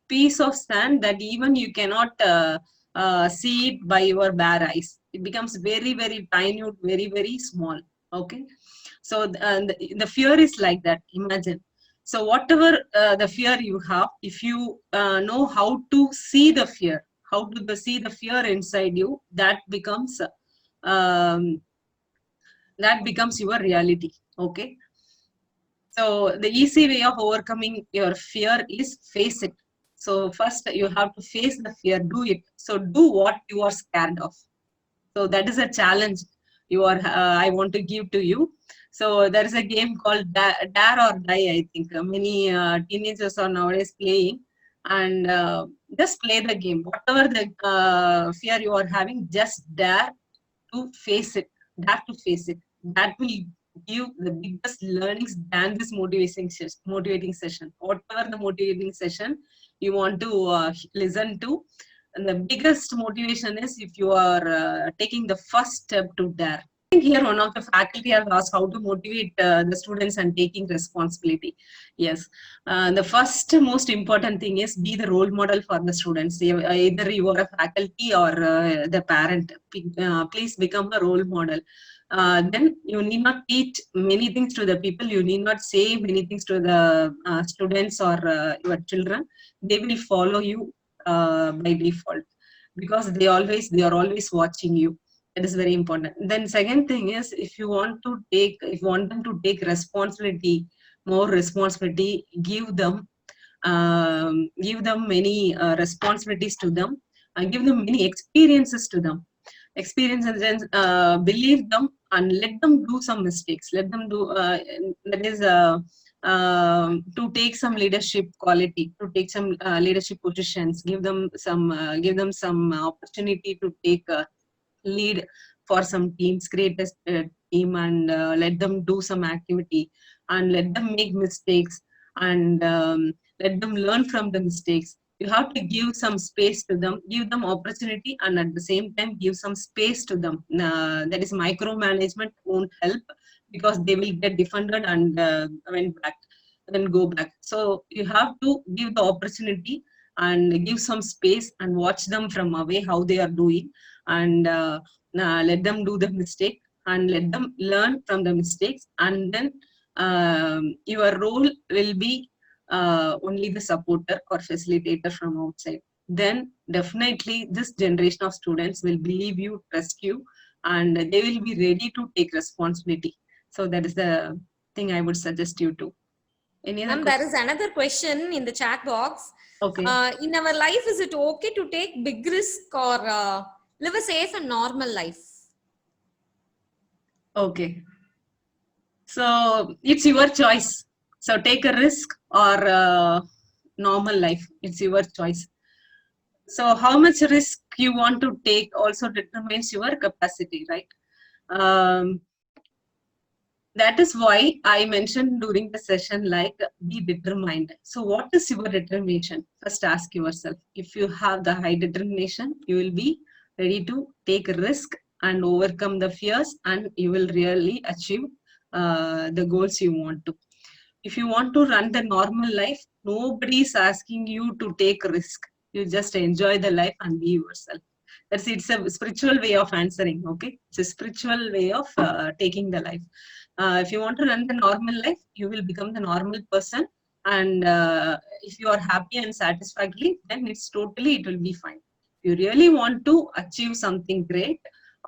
piece of sand that even you cannot see it by your bare eyes. It becomes very very minute, very very small. Okay, so the fear is like that. Imagine. So whatever the fear you have, if you know how to see the fear, how to see the fear inside you, um, that becomes your reality. Okay, so the easy way of overcoming your fear is face it. So first you have to face the fear, do it. So do what you are scared of. So that is a challenge I want to give to you. So there is a game called Dare or Die. I think many teenagers are nowadays playing, and just play the game. Whatever the fear you are having, just dare to face it. Dare to face it. That will give the biggest learnings than this motivating session. Whatever the motivating session you want to listen to, and the biggest motivation is if you are taking the first step to dare. I think here one of the faculty has asked how to motivate the students and taking responsibility. Yes, the first most important thing is be the role model for the students. Either you are a faculty or the parent, please become a role model. Then you need not teach many things to the people. You need not say many things to the students or your children. They will follow you by default, because they are always watching you. That is very important. Then second thing is, if you want them to take responsibility, more responsibility, give them many responsibilities to them, and give them many experiences to them. Experience, and then believe them and let them do some mistakes. Let them do that is to take some leadership quality, to take some leadership positions. Give them some opportunity to take lead for some teams, create a team, and let them do some activity, and let them make mistakes, and let them learn from the mistakes. You have to give some space to them, give them opportunity, and at the same time give some space to them. That is, micromanagement won't help, because they will get defunded and then go back. So you have to give the opportunity and give some space and watch them from away how they are doing, and let them do the mistake and let them learn from the mistakes. And then your role will be only the supporter or facilitator from outside. Then definitely this generation of students will believe you, trust you, and they will be ready to take responsibility. So that is the thing I would suggest you to. Any other Ma'am, question? there is another question in the chat box. Okay. In our life, is it okay to take big risk or live a safe and normal life? Okay. So it's your choice. So take a risk or normal life. It's your choice. So how much risk you want to take also determines your capacity, right? That is why I mentioned during the session, like, be determined. So what is your determination? First ask yourself. If you have the high determination, you will be ready to take a risk and overcome the fears, and you will really achieve the goals you want to. If you want to run the normal life, nobody is asking you to take risk. You just enjoy the life and be yourself. It's a spiritual way of answering. Okay, it's a spiritual way of taking the life. If you want to run the normal life, you will become the normal person, and if you are happy and satisfactory, then it will be fine. If you really want to achieve something great,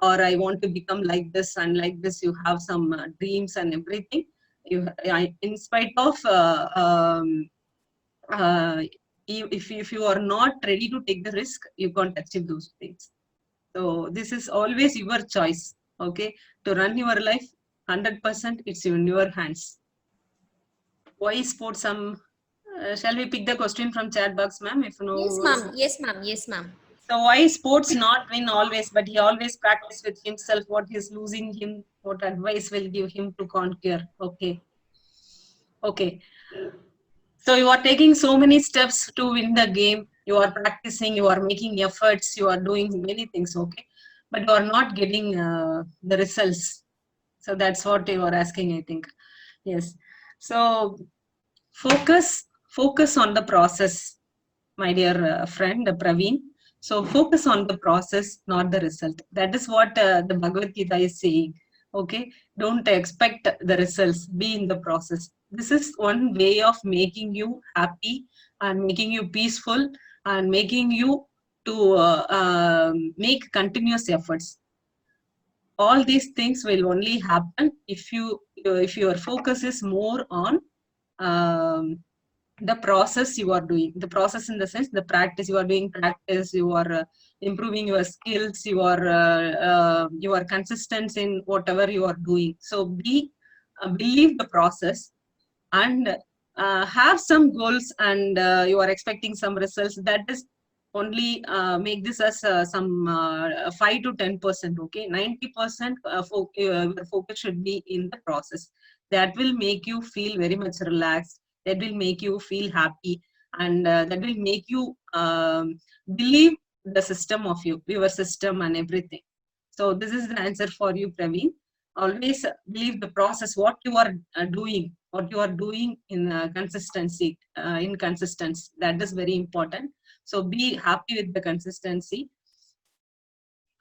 or I want to become like this and like this, you have some dreams and everything. In spite of if you are not ready to take the risk, you can't achieve those things. So this is always your choice. Okay, to run your life 100%, it's in your hands. Why sports? Shall we pick the question from chat box, ma'am? If no. Yes, ma'am. Yes, ma'am. Yes, ma'am. So why sports not win always, but he always practice with himself what is losing him, what advice will give him to conquer? Okay. Okay. So you are taking so many steps to win the game. You are practicing, you are making efforts, you are doing many things, okay? But you are not getting the results. So that's what you are asking, I think. Yes. So focus on the process, my dear friend Praveen. So focus on the process, not the result. That is what the Bhagavad Gita is saying. Okay, don't expect the results. Be in the process. This is one way of making you happy and making you peaceful and making you to make continuous efforts. All these things will only happen if your focus is more on um, the process you are doing. The process in the sense, the practice you are doing, practice, you are improving your skills, you are consistent in whatever you are doing. So believe the process, and have some goals, and you are expecting some results. That is only make this as some 5 to 10%. Okay, 90% your focus should be in the process. That will make you feel very much relaxed, that will make you feel happy, and that will make you believe the system of your system and everything. So this is the answer for you, Praveen. Always believe the process, what you are doing, what you are doing in consistency, in consistency. That is very important. So be happy with the consistency,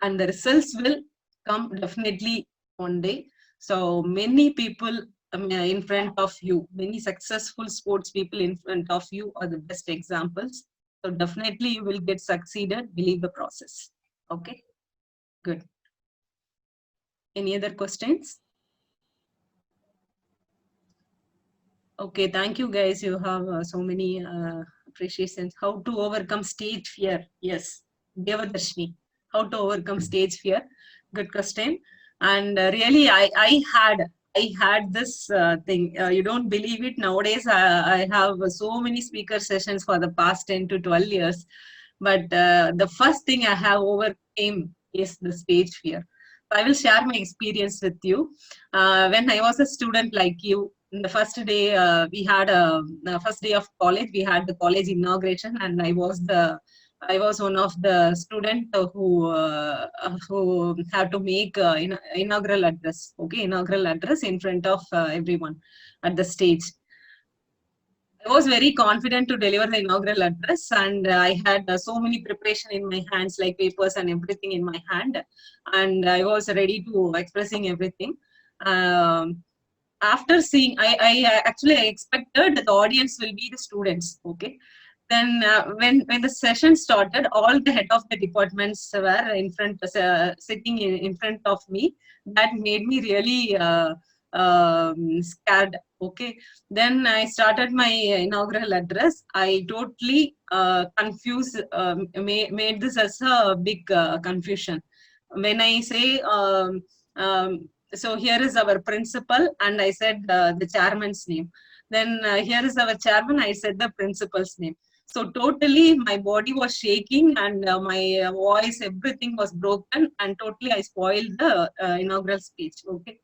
and the results will come definitely one day. So many people in front of you, many successful sports people in front of you are the best examples. So definitely you will get succeeded. Believe the process. Okay, good. Any other questions? Okay, thank you guys. You have so many appreciations. How to overcome stage fear? Yes, Devadarshini. How to overcome stage fear? Good question. And really, I had this thing. You don't believe it. Nowadays, I have so many speaker sessions for the past 10 to 12 years. But the first thing I have overcame is the stage fear. So I will share my experience with you. When I was a student like you, the first day we had the first day of college, we had the college inauguration, and I was one of the student who had to make inaugural address. Okay, inaugural address in front of everyone at the stage. I was very confident to deliver the inaugural address, and I had so many preparation in my hands, like papers and everything in my hand, and I was ready to expressing everything. After seeing, I expected the audience will be the students. Okay, then when the session started, all the head of the departments were in front, sitting in front of me. That made me really scared. Okay, then I started my inaugural address. I totally confused, made this as a big confusion. When I say, so here is our principal, and I said the chairman's name. Then here is our chairman, I said the principal's name. So totally my body was shaking, and my voice, everything was broken, and totally I spoiled the inaugural speech. Okay.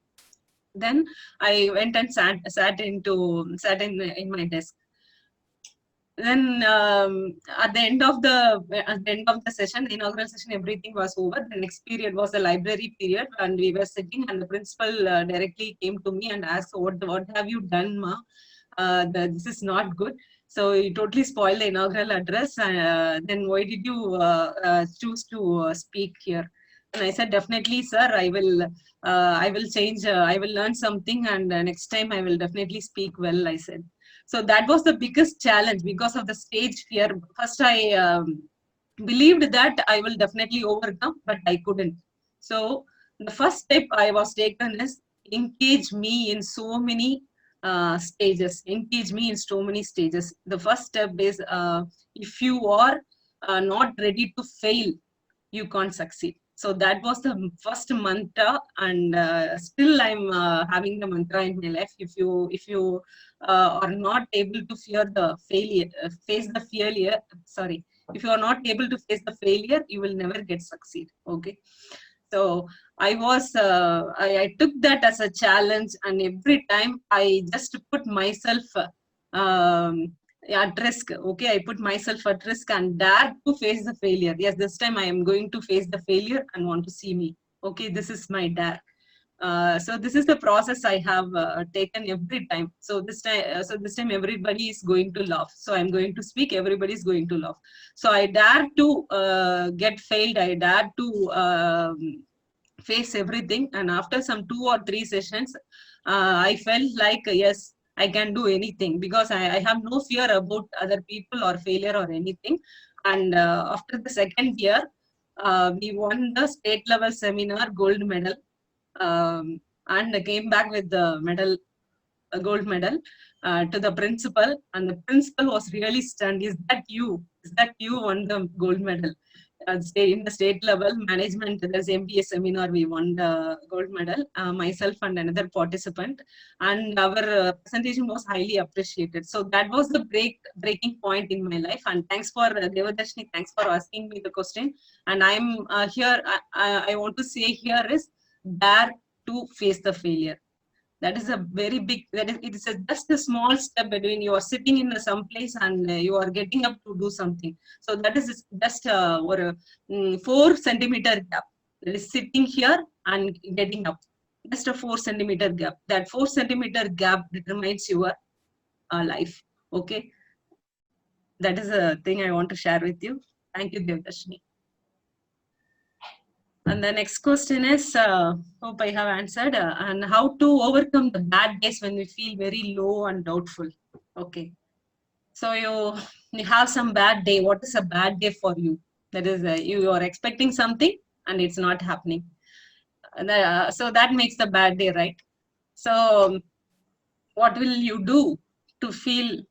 Then I went and sat in my desk. Then at the end of the session, the inaugural session, everything was over. The next period was the library period, and we were sitting, and the principal directly came to me and asked, what have you done, ma? This is not good. So you totally spoiled the inaugural address. Then why did you choose to speak here? And I said, definitely, sir, I will change. I will learn something, and next time I will definitely speak well, I said. So that was the biggest challenge because of the stage fear. First, I believed that I will definitely overcome, but I couldn't. So the first step I was taken is engage me in so many stages. Engage me in so many stages. The first step is if you are not ready to fail, you can't succeed. So that was the first mantra, and still I'm having the mantra in my life. If you are not able to fear the failure, face the failure. Sorry, if you are not able to face the failure, you will never get succeed. Okay. So I took that as a challenge, and every time I just put myself at risk. Okay, I put myself at risk and dare to face the failure. Yes, this time I am going to face the failure and want to see me. Okay, this is my dare. So this is the process I have taken every time. So this time everybody is going to laugh. So I'm going to speak. Everybody is going to laugh. So I dare to get failed. I dare to face everything. And after some 2 or 3 sessions, I felt like yes, I can do anything because I have no fear about other people or failure or anything. And after the second year, we won the state level seminar gold medal, and came back with the medal, a gold medal. to the principal, and the principal was really stunned. Is that you? Is that you won the gold medal? In the state level management, there's MBA seminar, we won the gold medal, myself and another participant, and our presentation was highly appreciated. So that was the breaking point in my life. And thanks for Devadarshini, thanks for asking me the question. And I'm here, I want to say here is dare to face the failure. That is a very big, that is, it is just a small step between you are sitting in some place and you are getting up to do something. So that is just or 4 centimeter gap, that is sitting here and getting up, just a 4 centimeter gap. That 4 centimeter gap determines your life. Okay, that is a thing I want to share with you. Thank you, Devdashini. And the next question is, hope I have answered, and how to overcome the bad days when we feel very low and doubtful. Okay. So you have some bad day. What is a bad day for you? That is, you are expecting something and it's not happening. So that makes the bad day, right? So what will you do to feel,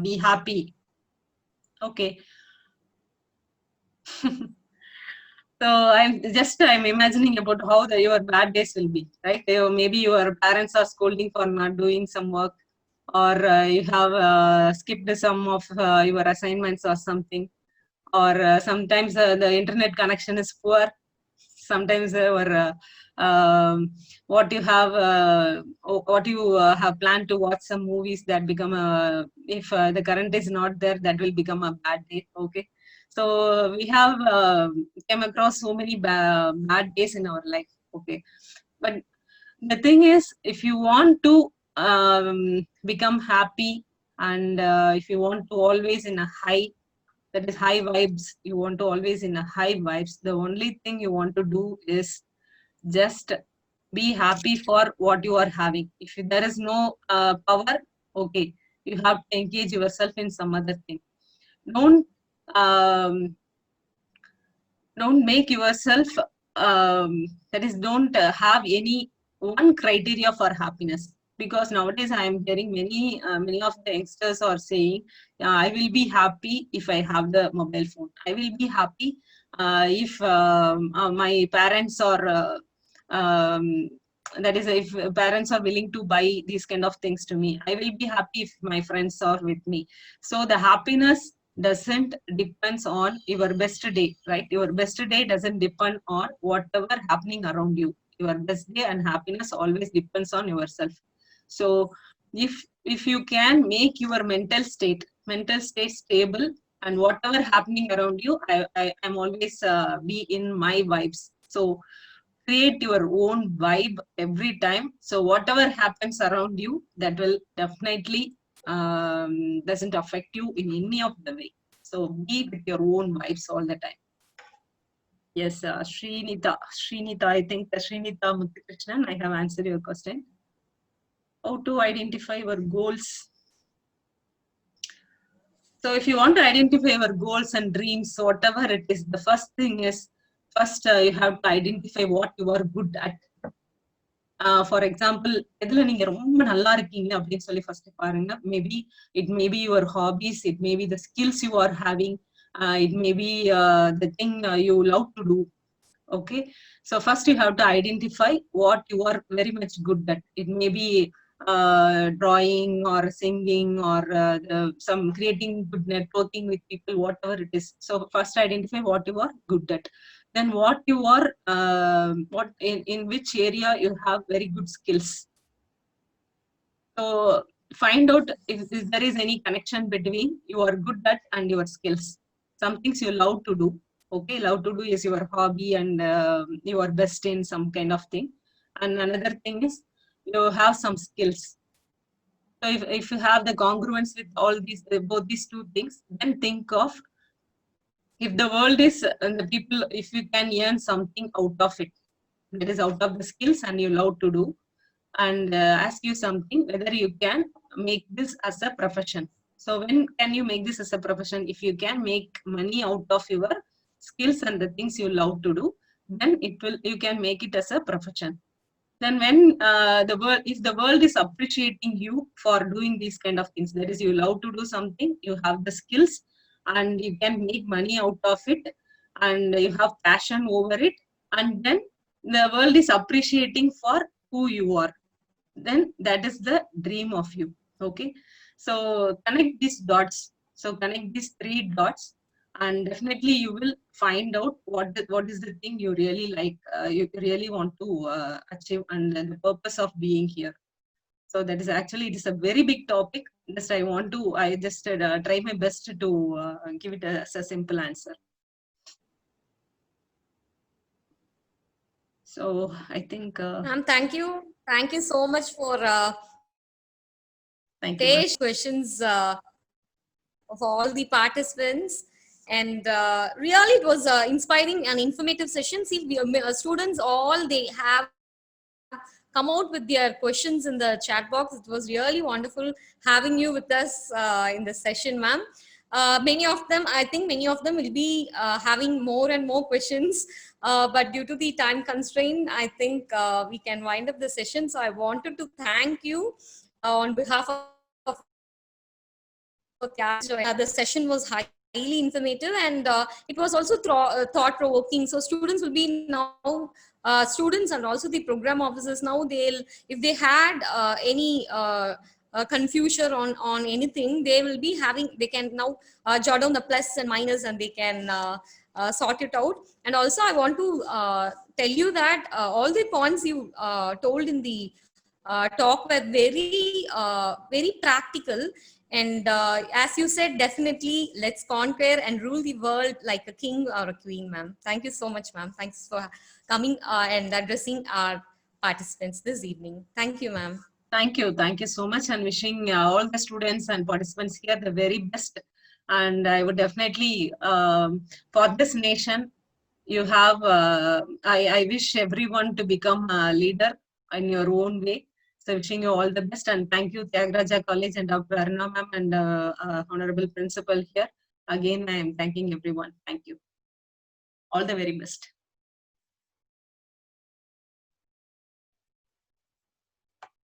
be happy? Okay. So I'm imagining about how your bad days will be, right? Maybe your parents are scolding for not doing some work, or you have skipped some of your assignments or something, or sometimes the internet connection is poor. Sometimes what you have planned to watch some movies that become if the current is not there, that will become a bad day. Okay. So we have came across so many bad days in our life. Okay. But the thing is, if you want to become happy, and if you want to always in a high, that is high vibes, you want to always in a high vibes, the only thing you want to do is just be happy for what you are having. If there is no power, okay, you have to engage yourself in some other thing. Don't um, don't make yourself that is, don't have any one criteria for happiness, because nowadays I am hearing many of the youngsters are saying, I will be happy if I have the mobile phone, I will be happy if my parents are that is, if parents are willing to buy these kind of things to me, I will be happy if my friends are with me. So the happiness doesn't depends on your best day, right? Your best day doesn't depend on whatever happening around you. Your best day and happiness always depends on yourself. So if you can make your mental state stable, and whatever happening around you, I am always be in my vibes. So create your own vibe every time. So whatever happens around you, that will definitely doesn't affect you in any of the way. So be with your own vibes all the time. Yes, Srinita, I think Srinita Muthukrishnan, I have answered your question. How to identify your goals? So if you want to identify your goals and dreams, whatever it is, the first thing is, first you have to identify what you are good at. For example, எதுல நீங்க ரொம்ப நல்லா இருக்கீங்க அப்படின்னு சொல்லி first பாருங்க. Maybe it may be your hobbies, it may be the skills you are having, it may be the thing you love to do. Okay, so first you have to identify what you are very much good at. It may be drawing or singing or some creating good networking with people, whatever it is. So first identify what you are good at. Then what you are what in which area you have very good skills. So find out if there is any connection between you are good at and your skills. Some things you love to do. Okay, love to do is your hobby, and you are best in some kind of thing. And another thing is you have some skills. So if you have the congruence with all these, both these two things, then think of, if the world is and the people, if you can earn something out of it, that is out of the skills and you love to do, and ask you something whether you can make this as a profession. So when can you make this as a profession? If you can make money out of your skills and the things you love to do, then you can make it as a profession. then when if the world is appreciating you for doing these kind of things, that is, you love to do something, you have the skills, and you can make money out of it, and you have passion over it, and then the world is appreciating for who you are, then that is the dream of you. Okay, so connect these dots. So connect these 3 dots, and definitely you will find out what is the thing you really like, you really want to achieve, and the purpose of being here. So that is actually, it is a very big topic. Just I just try my best to give it as a simple answer. So I think Ma'am, thank you so much for thank you, ma'am. questions of all the participants. And really, it was inspiring and informative session. See, students all, they have come out with their questions in the chat box. It was really wonderful having you with us in this session, ma'am. Many of them, I think many of them will be having more and more questions, but due to the time constraint, I think we can wind up the session. So I wanted to thank you on behalf of the session was highly informative, and it was also thought provoking. So students will be now students and also the program officers now, they'll, if they had any confusion on anything, they will be having, they can now jot down the plus and minus, and they can sort it out. And also I want to tell you that all the points you told in the talk were very practical. And as you said, definitely let's conquer and rule the world like a king or a queen, ma'am. Thank you so much, ma'am. Thanks for coming and addressing our participants this evening. Thank you, ma'am. Thank you so much, and wishing all the students and participants here the very best. And I would definitely, for this nation, you have, I wish everyone to become a leader in your own way. So wishing you all the best, and thank you, Tyagaraja College and Dr. Aruna ma'am and Honorable Principal here. Again, I am thanking everyone. Thank you. All the very best.